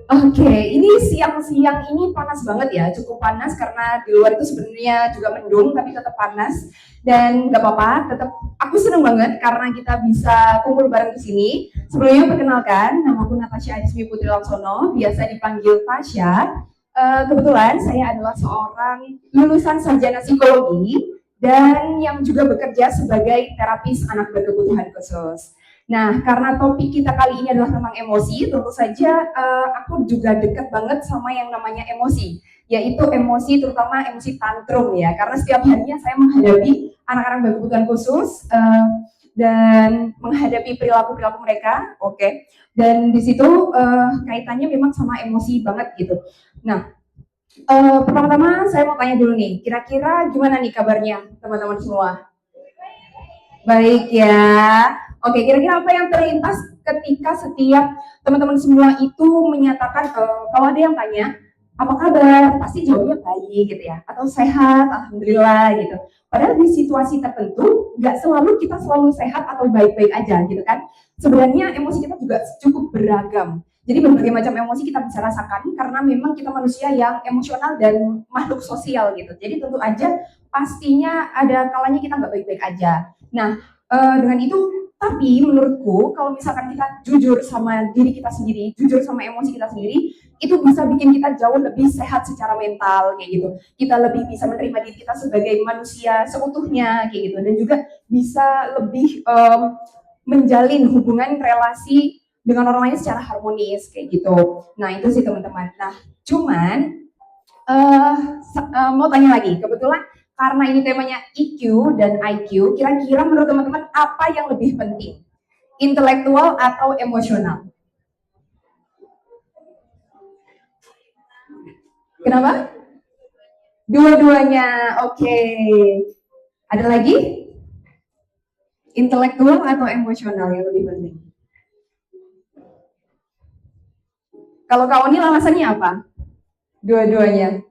Oke, ini siang-siang ini panas banget ya, cukup panas karena di luar itu sebenarnya juga mendung, tapi tetap panas. Dan nggak apa-apa, tetap aku seneng banget karena kita bisa kumpul bareng di sini. Sebelumnya perkenalkan, nama aku Natasha Adismi Putri Laksono, biasa dipanggil Tasya. Kebetulan saya adalah seorang lulusan sarjana psikologi dan yang juga bekerja sebagai terapis anak berkebutuhan khusus. Nah, karena topik kita kali ini adalah tentang emosi, tentu saja aku juga dekat banget sama yang namanya emosi, yaitu emosi terutama emosi tantrum ya, karena setiap harinya saya menghadapi anak-anak berkebutuhan khusus dan menghadapi perilaku-perilaku mereka, oke. Dan di situ kaitannya memang sama emosi banget gitu. Nah, pertama-tama saya mau tanya dulu nih, kira-kira gimana nih kabarnya teman-teman semua? Baik ya. Oke, kira-kira apa yang terlintas ketika setiap teman-teman semua itu menyatakan kalau ada yang tanya apa kabar, pasti jawabnya baik gitu ya, atau sehat, alhamdulillah gitu. Padahal di situasi tertentu nggak selalu kita selalu sehat atau baik-baik aja gitu kan. Sebenarnya emosi kita juga cukup beragam. Jadi berbagai macam emosi kita bisa rasakan karena memang kita manusia yang emosional dan makhluk sosial gitu. Jadi tentu aja pastinya ada kalanya kita nggak baik-baik aja. Nah, dengan itu tapi menurutku kalau misalkan kita jujur sama diri kita sendiri, jujur sama emosi kita sendiri, itu bisa bikin kita jauh lebih sehat secara mental kayak gitu. Kita lebih bisa menerima diri kita sebagai manusia seutuhnya kayak gitu dan juga bisa lebih menjalin hubungan relasi dengan orang lain secara harmonis kayak gitu. Nah, itu sih teman-teman. Nah, cuman uh, mau tanya lagi, kebetulan karena ini temanya EQ dan IQ, kira-kira menurut teman-teman apa yang lebih penting? Intelektual atau emosional? Kenapa? Dua-duanya, oke. Okay. Ada lagi? Intelektual atau emosional yang lebih penting? Kalau kau ini alasannya apa? Dua-duanya.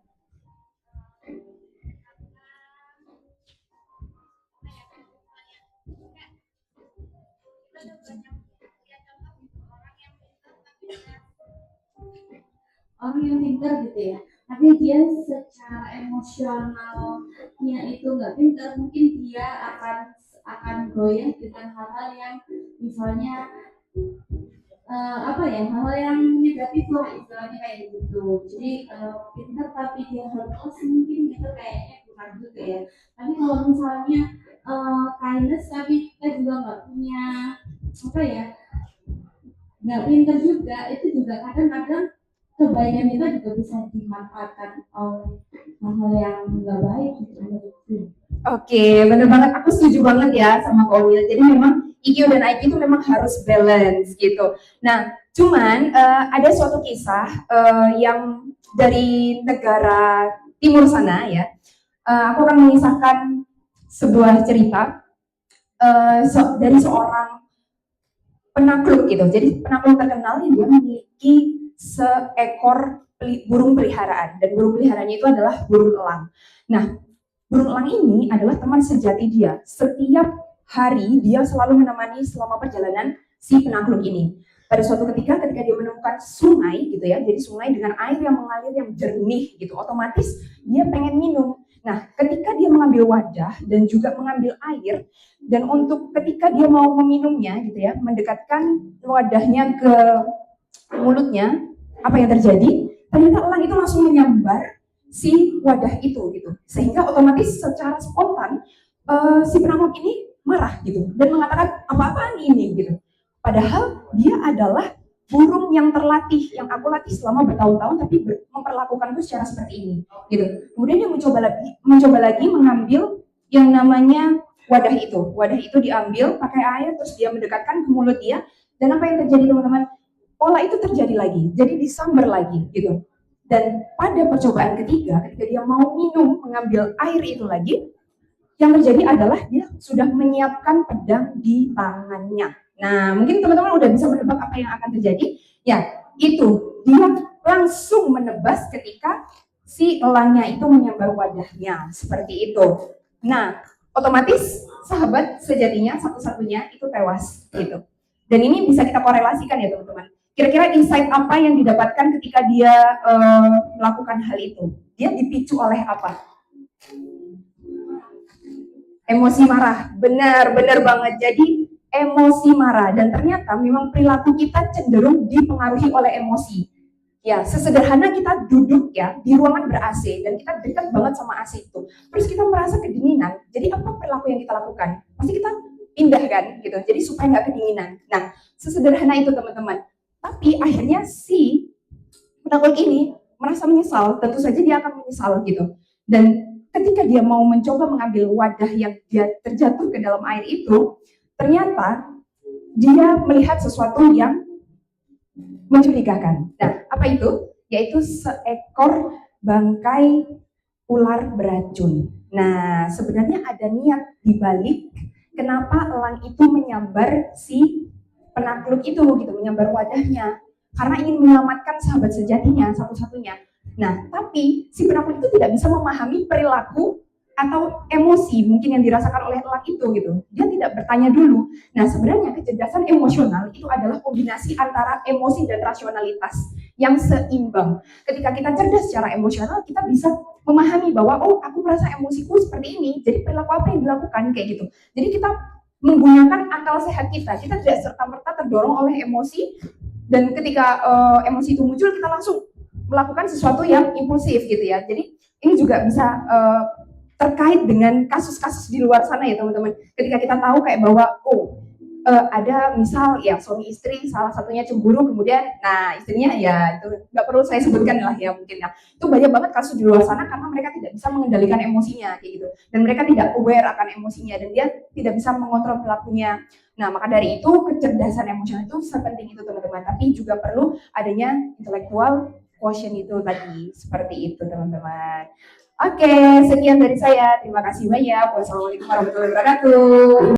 Orang yang pintar gitu ya, tapi dia secara emosionalnya itu nggak pintar, mungkin dia akan goyah dengan hal-hal yang misalnya apa ya, hal-hal yang negatif lah istilahnya kayak gitu. Jadi pintar tapi dia hopeless mungkin gitu kayaknya bukan juga ya. Tapi kalau misalnya kindness tapi kita juga nggak punya apa ya, nggak pintar juga, itu juga kadang-kadang kebaikan kita juga bisa dimanfaatkan oleh hal-hal yang nggak baik gitu menurutku. Oke, bener banget. Aku setuju banget ya sama Kak Omil. Jadi memang EQ dan IQ itu memang harus balance gitu. Nah, cuman ada suatu kisah yang dari negara timur sana ya. Aku akan mengisahkan sebuah cerita dari seorang penakluk gitu. Jadi penakluk terkenal yang dia memiliki seekor burung peliharaan dan burung peliharaannya itu adalah burung elang. Nah, burung elang ini adalah teman sejati dia. Setiap hari dia selalu menemani selama perjalanan si penakluk ini. Pada suatu ketika dia menemukan sungai gitu ya, jadi sungai dengan air yang mengalir yang jernih gitu, otomatis dia pengen minum. Nah, ketika dia mengambil wadah dan juga mengambil air, dan untuk ketika dia mau meminumnya gitu ya, mendekatkan wadahnya ke mulutnya, apa yang terjadi? Ternyata elang itu langsung menyambar si wadah itu gitu, sehingga otomatis secara spontan si penakluk ini marah gitu dan mengatakan apa-apaan ini gitu. Padahal dia adalah burung yang terlatih, yang aku latih selama bertahun-tahun, tapi memperlakukanku secara seperti ini gitu. Kemudian dia mencoba lagi mengambil yang namanya wadah itu diambil pakai air, terus dia mendekatkan ke mulut dia, dan apa yang terjadi teman-teman? Pola itu terjadi lagi, jadi disambar lagi gitu. Dan pada percobaan ketiga, ketika dia mau minum, mengambil air itu lagi, yang terjadi adalah dia sudah menyiapkan pedang di tangannya. Nah, mungkin teman-teman udah bisa menebak apa yang akan terjadi. Ya, itu dia langsung menebas ketika si elangnya itu menyambar wadahnya seperti itu. Nah, otomatis sahabat sejatinya satu-satunya itu tewas gitu. Dan ini bisa kita korelasikan ya teman-teman. Kira-kira insight apa yang didapatkan ketika dia melakukan hal itu? Dia dipicu oleh apa? Emosi marah. Benar banget. Jadi emosi marah, dan ternyata memang perilaku kita cenderung dipengaruhi oleh emosi. Ya, sesederhana kita duduk ya di ruangan ber-AC dan kita dekat banget sama AC itu. Terus kita merasa kedinginan. Jadi apa perilaku yang kita lakukan? Pasti kita pindah kan gitu. Jadi supaya nggak kedinginan. Nah, sesederhana itu teman-teman. Tapi akhirnya si penakut ini merasa menyesal, tentu saja dia akan menyesal gitu. Dan ketika dia mau mencoba mengambil wadah yang dia terjatuh ke dalam air itu, ternyata dia melihat sesuatu yang mencurigakan. Nah, apa itu? Yaitu seekor bangkai ular beracun. Nah, sebenarnya ada niat di balik kenapa elang itu menyambar si penakluk itu gitu, menyambar wadahnya karena ingin menyelamatkan sahabat sejatinya satu-satunya. Nah, tapi si penakluk itu tidak bisa memahami perilaku atau emosi mungkin yang dirasakan oleh elang itu gitu. Dia tidak bertanya dulu. Nah, sebenarnya kecerdasan emosional itu adalah kombinasi antara emosi dan rasionalitas yang seimbang. Ketika kita cerdas secara emosional, kita bisa memahami bahwa oh, aku merasa emosiku seperti ini, jadi perilaku apa yang dilakukan kayak gitu. Jadi kita menggunakan akal sehat kita tidak serta-merta terdorong oleh emosi, dan ketika emosi itu muncul kita langsung melakukan sesuatu yang impulsif gitu ya. Jadi ini juga bisa terkait dengan kasus-kasus di luar sana ya teman-teman. Ketika kita tahu kayak bahwa ada misal ya suami istri salah satunya cemburu, kemudian nah istrinya ya itu nggak perlu saya sebutkan lah ya mungkin ya, itu banyak banget kasus di luar sana karena mereka tidak bisa mengendalikan emosinya kayak gitu, dan mereka tidak aware akan emosinya dan dia tidak bisa mengontrol pelakunya. Nah, maka dari itu kecerdasan emosional itu sepenting itu teman-teman, tapi juga perlu adanya intellectual quotient itu tadi, seperti itu teman-teman. Oke, sekian dari saya. Terima kasih banyak. Wassalamualaikum warahmatullahi wabarakatuh.